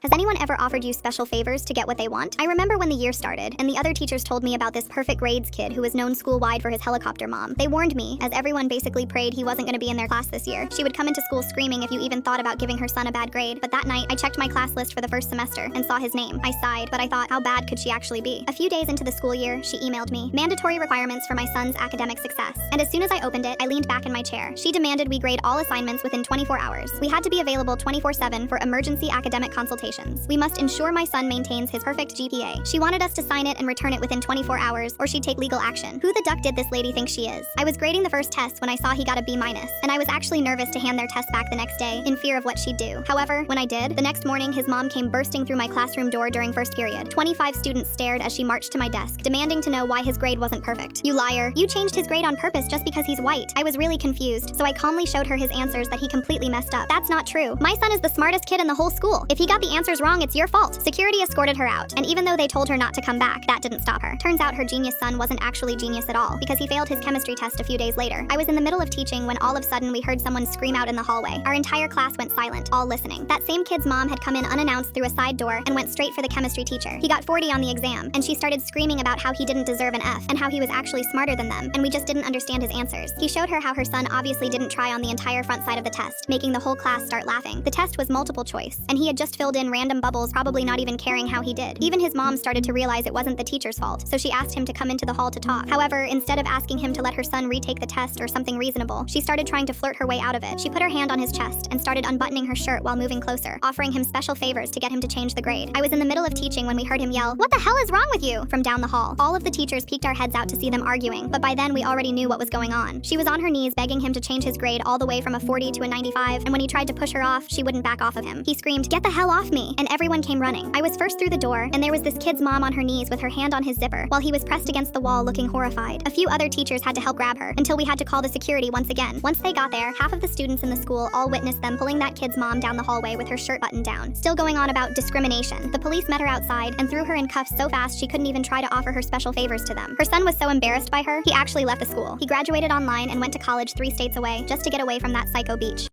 Has anyone ever offered you special favors to get what they want? I remember when the year started, and the other teachers told me about this perfect grades kid who was known school-wide for his helicopter mom. They warned me, as everyone basically prayed he wasn't going to be in their class this year. She would come into school screaming if you even thought about giving her son a bad grade, but that night, I checked my class list for the first semester and saw his name. I sighed, but I thought, how bad could she actually be? A few days into the school year, she emailed me, mandatory requirements for my son's academic success. And as soon as I opened it, I leaned back in my chair. She demanded we grade all assignments within 24 hours. We had to be available 24/7 for emergency academic consultations. We must ensure my son maintains his perfect GPA. She wanted us to sign it and return it within 24 hours, or she'd take legal action. Who the duck did this lady think she is? I was grading the first test when I saw he got a B-, and I was actually nervous to hand their test back the next day, in fear of what she'd do. However, when I did, the next morning his mom came bursting through my classroom door during first period. 25 students stared as she marched to my desk, demanding to know why his grade wasn't perfect. You liar. You changed his grade on purpose just because he's white. I was really confused, so I calmly showed her his answers that he completely messed up. That's not true. My son is the smartest kid in the whole school. If he got the answers wrong, it's your fault. Security escorted her out, and even though they told her not to come back, that didn't stop her. Turns out her genius son wasn't actually genius at all, because he failed his chemistry test a few days later. I was in the middle of teaching when all of a sudden we heard someone scream out in the hallway. Our entire class went silent, all listening. That same kid's mom had come in unannounced through a side door and went straight for the chemistry teacher. He got 40 on the exam, and she started screaming about how he didn't deserve an F, and how he was actually smarter than them, and we just didn't understand his answers. He showed her how her son obviously didn't try on the entire front side of the test, making the whole class start laughing. The test was multiple choice, and he had just filled in random bubbles, probably not even caring how he did. Even his mom started to realize it wasn't the teacher's fault, so she asked him to come into the hall to talk. However, instead of asking him to let her son retake the test or something reasonable, she started trying to flirt her way out of it. She put her hand on his chest and started unbuttoning her shirt while moving closer, offering him special favors to get him to change the grade. I was in the middle of teaching when we heard him yell, "What the hell is wrong with you?" from down the hall. All of the teachers peeked our heads out to see them arguing, but by then we already knew what was going on. She was on her knees begging him to change his grade all the way from a 40 to a 95, and when he tried to push her off, she wouldn't back off of him. He screamed, "Get the hell off me!" and everyone came running. I was first through the door, and there was this kid's mom on her knees with her hand on his zipper, while he was pressed against the wall looking horrified. A few other teachers had to help grab her, until we had to call the security once again. Once they got there, half of the students in the school all witnessed them pulling that kid's mom down the hallway with her shirt buttoned down, still going on about discrimination. The police met her outside and threw her in cuffs so fast she couldn't even try to offer her special favors to them. Her son was so embarrassed by her, he actually left the school. He graduated online and went to college 3 states away, just to get away from that psycho beach.